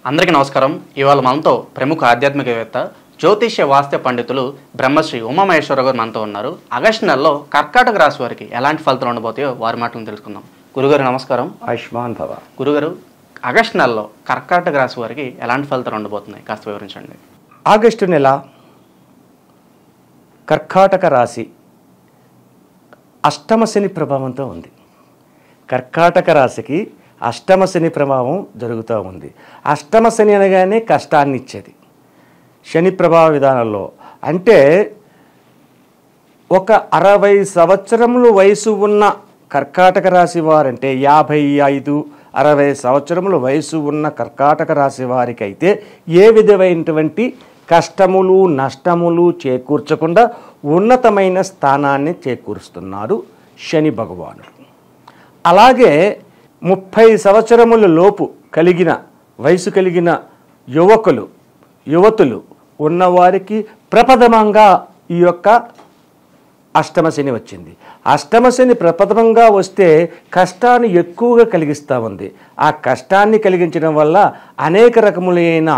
అందరికీ నమస్కారం. ఇవాళ మనతో ప్రముఖ ఆధ్యాత్మికవేత్త జ్యోతిష్య వాస్తవ పండితులు బ్రహ్మశ్రీ ఉమామహేశ్వర గారు మనతో ఉన్నారు. ఆగస్టు నెలలో కర్కాటక రాశి వారికి ఎలాంటి ఫలితాలు ఉండబోతాయో వారి మాటలను తెలుసుకుందాం. గురుగారు నమస్కారం. ఆయుష్మాన్ భవ. గురుగారు, ఆగస్టు నెలలో కర్కాటక రాశి వారికి ఎలాంటి ఫలితాలు ఉండబోతున్నాయి కాస్త వివరించండి. ఆగస్టు నెల కర్కాటక రాశి అష్టమ శని ప్రభావంతో ఉంది. కర్కాటక రాశికి అష్టమ శని ప్రభావం జరుగుతూ ఉంది. అష్టమ శని అనగానే కష్టాన్ని ఇచ్చేది. శని ప్రభావ విధానంలో అంటే ఒక 60 సంవత్సరములు వయసు ఉన్న కర్కాటక రాశి వారంటే 55-60 సంవత్సరముల వయసు ఉన్న కర్కాటక రాశి వారికి అయితే ఏ విధమైనటువంటి కష్టములు నష్టములు చేకూర్చకుండా ఉన్నతమైన స్థానాన్ని చేకూరుస్తున్నాడు శని భగవానుడు. అలాగే 30 సంవత్సరముల లోపు కలిగిన వయసు కలిగిన యువతులు ఉన్నవారికి ప్రప్రథమంగా ఈ యొక్క అష్టమ శని వచ్చింది. అష్టమ శని ప్రప్రథమంగా వస్తే కష్టాన్ని ఎక్కువగా కలిగిస్తూ ఉంది. ఆ కష్టాన్ని కలిగించడం వల్ల అనేక రకములైన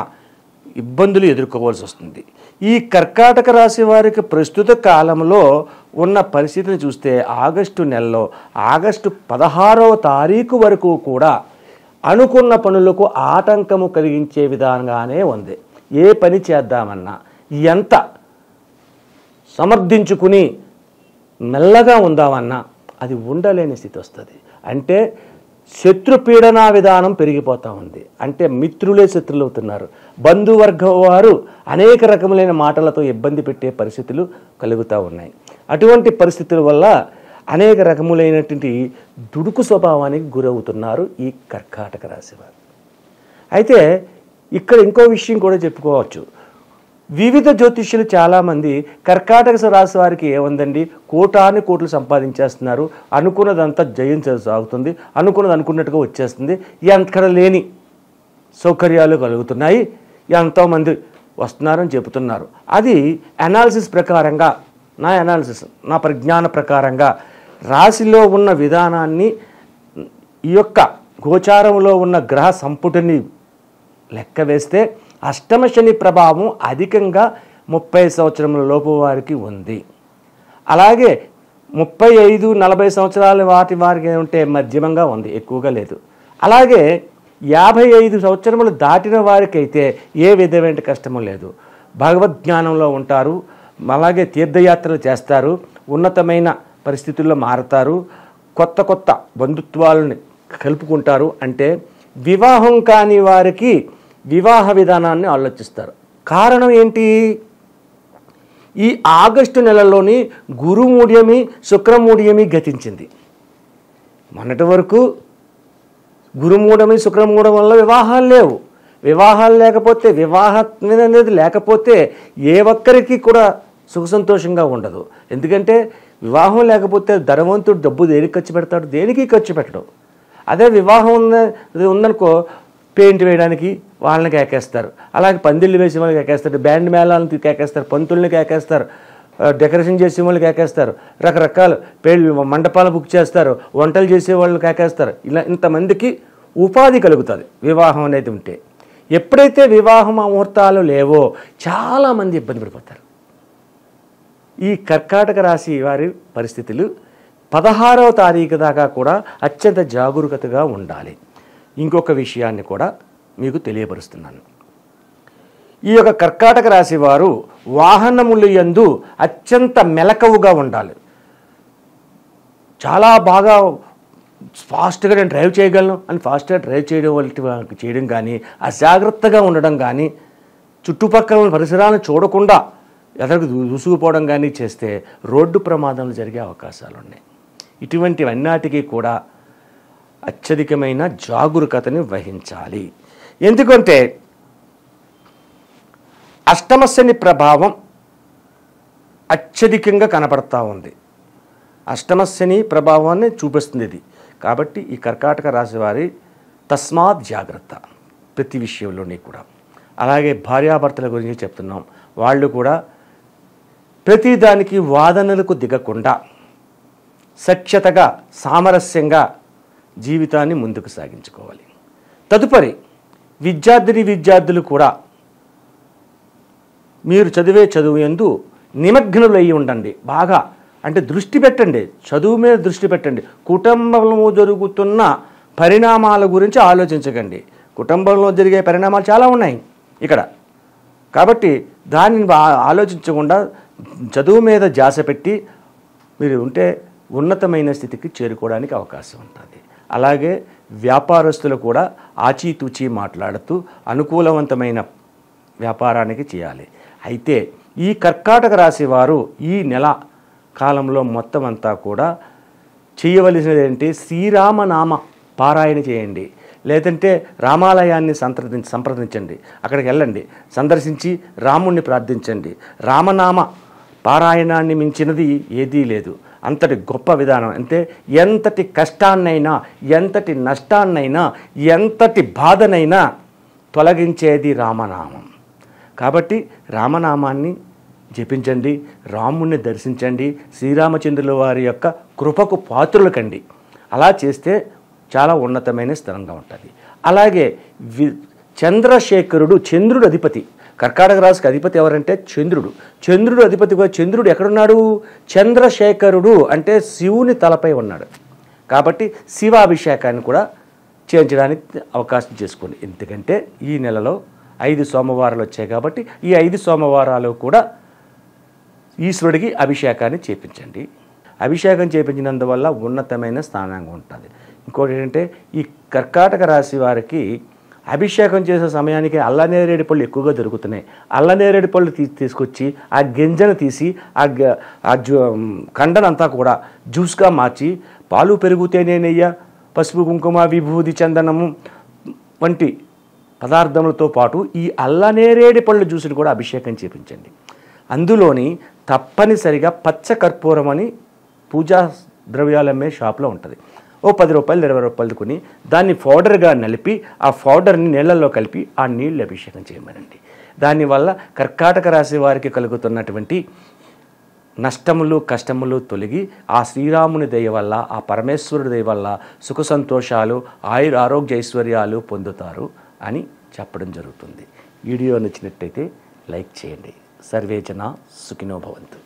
ఇబ్బందులు ఎదుర్కోవాల్సి వస్తుంది. ఈ కర్కాటక రాశి వారికి ప్రస్తుత కాలంలో ఉన్న పరిస్థితిని చూస్తే ఆగస్టు నెలలో ఆగస్టు 16వ తారీఖు వరకు కూడా అనుకున్న పనులకు ఆటంకము కలిగించే విధంగానే ఉంది. ఏ పని చేద్దామన్నా ఎంత సమర్థించుకుని మెల్లగా ఉందామన్నా అది ఉండలేని స్థితి వస్తుంది. అంటే శత్రుపీడనా విధానం పెరిగిపోతూ ఉంది. అంటే మిత్రులే శత్రులు అవుతున్నారు. బంధువర్గం వారు అనేక రకములైన మాటలతో ఇబ్బంది పెట్టే పరిస్థితులు కలుగుతూ ఉన్నాయి. అటువంటి పరిస్థితుల వల్ల అనేక రకములైనటువంటి దుడుకు స్వభావానికి గురవుతున్నారు ఈ కర్కాటక రాశి వారు. అయితే ఇక్కడ ఇంకో విషయం కూడా చెప్పుకోవచ్చు. వివిధ జ్యోతిష్యులు చాలామంది కర్కాటక రాశి వారికి ఏముందండి, కోట్లు సంపాదించేస్తున్నారు, అనుకున్నదంతా జయం సాగుతుంది, అనుకున్నది అనుకున్నట్టుగా వచ్చేస్తుంది, ఎక్కడ లేని సౌకర్యాలు కలుగుతున్నాయి, ఎంతోమంది వస్తున్నారని చెబుతున్నారు. అది అనాలిసిస్ ప్రకారంగా, నా పరిజ్ఞాన ప్రకారంగా రాశిలో ఉన్న విధానాన్ని ఈ యొక్క గోచారంలో ఉన్న గ్రహ సంపుటిని లెక్క వేస్తే అష్టమ శని ప్రభావం అధికంగా 30 సంవత్సరముల లోపు వారికి ఉంది. అలాగే 35-40 సంవత్సరాల వారికి ఉంటే మధ్యమంగా ఉంది, ఎక్కువగా లేదు. అలాగే 55 సంవత్సరములు దాటిన వారికి అయితే ఏ విధమైన కష్టము లేదు. భగవద్జ్ఞానంలో ఉంటారు, అలాగే తీర్థయాత్రలు చేస్తారు, ఉన్నతమైన పరిస్థితుల్లో మారుతారు, కొత్త బంధుత్వాలను కలుపుకుంటారు. అంటే వివాహం కాని వారికి వివాహ విధానాన్ని ఆలోచిస్తారు. కారణం ఏంటి? ఈ ఆగస్టు నెలలోని గురుమూఢ్యమి శుక్రమూఢ్యమి గతించింది. మొన్నటి వరకు గురుమూఢమి శుక్రమూఢం వల్ల వివాహాలు లేవు. వివాహాలు లేకపోతే వివాహం అనేది లేకపోతే ఏ ఒక్కరికి కూడా సుఖ సంతోషంగా ఉండదు. ఎందుకంటే వివాహం లేకపోతే ధనవంతుడు డబ్బు దేనికి ఖర్చు పెడతాడు? దేనికి ఖర్చు పెట్టడం. అదే వివాహం ఉందనుకో, పెయింట్ వేయడానికి వాళ్ళని కేకేస్తారు, అలాగే పందిళ్ళు వేసే వాళ్ళకి కేకేస్తారు, బ్యాండ్ మేళాలను కేకేస్తారు, పంతుల్ని కేకేస్తారు, డెకరేషన్ చేసే వాళ్ళు కేకేస్తారు, రకరకాల మండపాలు బుక్ చేస్తారు, వంటలు చేసే వాళ్ళు కేకేస్తారు. ఇలా ఇంతమందికి ఉపాధి కలుగుతుంది వివాహం అనేది ఉంటే. ఎప్పుడైతే వివాహ ముహూర్తాలు లేవో చాలామంది ఇబ్బంది పడిపోతారు. ఈ కర్కాటక రాశి వారి పరిస్థితులు 16వ తారీఖు దాకా కూడా అత్యంత జాగరూకతగా ఉండాలి. ఇంకొక విషయాన్ని కూడా మీకు తెలియపరుస్తున్నాను. ఈ యొక్క కర్కాటక రాశి వారు వాహనముల యందు అత్యంత మెలకువగా ఉండాలి. చాలా బాగా ఫాస్ట్గా నేను డ్రైవ్ చేయగలను అని ఫాస్ట్గా డ్రైవ్ చేయడం కానీ, అజాగ్రత్తగా ఉండడం కానీ, చుట్టుపక్కల పరిసరాలను చూడకుండా ఎదరికి దూసుకుపోవడం కానీ చేస్తే రోడ్డు ప్రమాదాలు జరిగే అవకాశాలు ఉన్నాయి. ఇటువంటివన్నిటికీ కూడా అత్యధికమైన జాగరూకతని వహించాలి. ఎందుకంటే అష్టమ శని ప్రభావం అత్యధికంగా కనపడతా ఉంది. అష్టమ శని ప్రభావాన్ని చూపిస్తుంది ఇది. కాబట్టి ఈ కర్కాటక రాశి వారి తస్మాత్ జాగ్రత్త ప్రతి విషయంలోని కూడా. అలాగే భార్యాభర్తల గురించి చెప్తున్నాం. వాళ్ళు కూడా ప్రతిదానికి వాదనలకు దిగకుండా సఖ్యతగా సామరస్యంగా జీవితాన్ని ముందుకు సాగించుకోవాలి. తదుపరి విద్యార్థులు కూడా మీరు చదివే చదువు యందు నిమగ్నులయ్యి ఉండండి. బాగా అంటే దృష్టి పెట్టండి, చదువు మీద దృష్టి పెట్టండి. కుటుంబంలో జరుగుతున్న పరిణామాల గురించి ఆలోచించకండి. కుటుంబంలో జరిగే పరిణామాలు చాలా ఉన్నాయి ఇక్కడ. కాబట్టి దాన్ని ఆలోచించకుండా చదువు మీద ధ్యాస పెట్టి మీరు ఉంటే ఉన్నతమైన స్థితికి చేరుకోవడానికి అవకాశం ఉంటుంది. అలాగే వ్యాపారస్తులు కూడా ఆచితూచి మాట్లాడుతూ అనుకూలవంతమైన వ్యాపారానికి చేయాలి. అయితే ఈ కర్కాటక రాశి వారు ఈ నెల కాలంలో మొత్తం అంతా కూడా చేయవలసినది ఏంటి? శ్రీరామనామ పారాయణ చేయండి. లేదంటే రామాలయాన్ని సంప్రదించండి, అక్కడికి వెళ్ళండి, సందర్శించి రాముణ్ణి ప్రార్థించండి. రామనామ పారాయణాన్ని మించినది ఏదీ లేదు. అంతటి గొప్ప విధానం. అంటే ఎంతటి కష్టాన్నైనా, ఎంతటి నష్టాన్నైనా, ఎంతటి బాధనైనా తొలగించేది రామనామం. కాబట్టి రామనామాన్ని జపించండి, రాముణ్ణి దర్శించండి, శ్రీరామచంద్రుల వారి యొక్క కృపకు పాత్రులు కండి. అలా చేస్తే చాలా ఉన్నతమైన స్థిరంగా ఉంటుంది. అలాగే చంద్రశేఖరుడు, చంద్రుడు అధిపతి, కర్కాటక రాశికి అధిపతి ఎవరంటే చంద్రుడు. చంద్రుడు అధిపతిగా చంద్రుడు ఎక్కడున్నాడు? చంద్రశేఖరుడు అంటే శివుని తలపై ఉన్నాడు. కాబట్టి శివాభిషేకాన్ని కూడా చేయించడానికి అవకాశం చేసుకోండి. ఎందుకంటే ఈ నెలలో 5 సోమవారాలు వచ్చాయి కాబట్టి ఈ 5 సోమవారాలు కూడా ఈశ్వరుడికి అభిషేకాన్ని చేయించండి. అభిషేకం చేయించినందువల్ల ఉన్నతమైన స్థానంగా ఉంటుంది. ఇంకోటి ఏంటంటే ఈ కర్కాటక రాశి వారికి అభిషేకం చేసే సమయానికి అల్లనేరేడు పళ్ళు ఎక్కువగా దొరుకుతున్నాయి. అల్లనేరేడు పళ్ళు తీసుకొచ్చి ఆ గింజను తీసి ఆ కండనంతా కూడా జ్యూస్గా మార్చి పాలు, పెరుగు, తేనె, నెయ్యి, పసుపు, కుంకుమ, విభూది, చందనము వంటి పదార్థములతో పాటు ఈ అల్లనేరేడు పళ్ళు జ్యూసుని కూడా అభిషేకం చేయించండి. అందులోని తప్పనిసరిగా పచ్చ కర్పూరం అని పూజా ద్రవ్యాలు అమ్మే షాప్లో ఉంటుంది. ఓ 10 రూపాయలు 20 రూపాయలు కొని దాన్ని పౌడర్గా నలిపి ఆ పౌడర్ని నీళ్ళల్లో కలిపి ఆ నీళ్ళు అభిషేకం చేయమనండి. దానివల్ల కర్కాటక రాశి వారికి కలుగుతున్నటువంటి నష్టములు, కష్టములు తొలగి ఆ శ్రీరాముని దయ వల్ల, ఆ పరమేశ్వరుడి దయ వల్ల సుఖ సంతోషాలు, ఆరోగ్య ఐశ్వర్యాలు పొందుతారు అని చెప్పడం జరుగుతుంది. వీడియో నచ్చినట్టయితే లైక్ చేయండి. సర్వే జన సుఖినో భవంతు.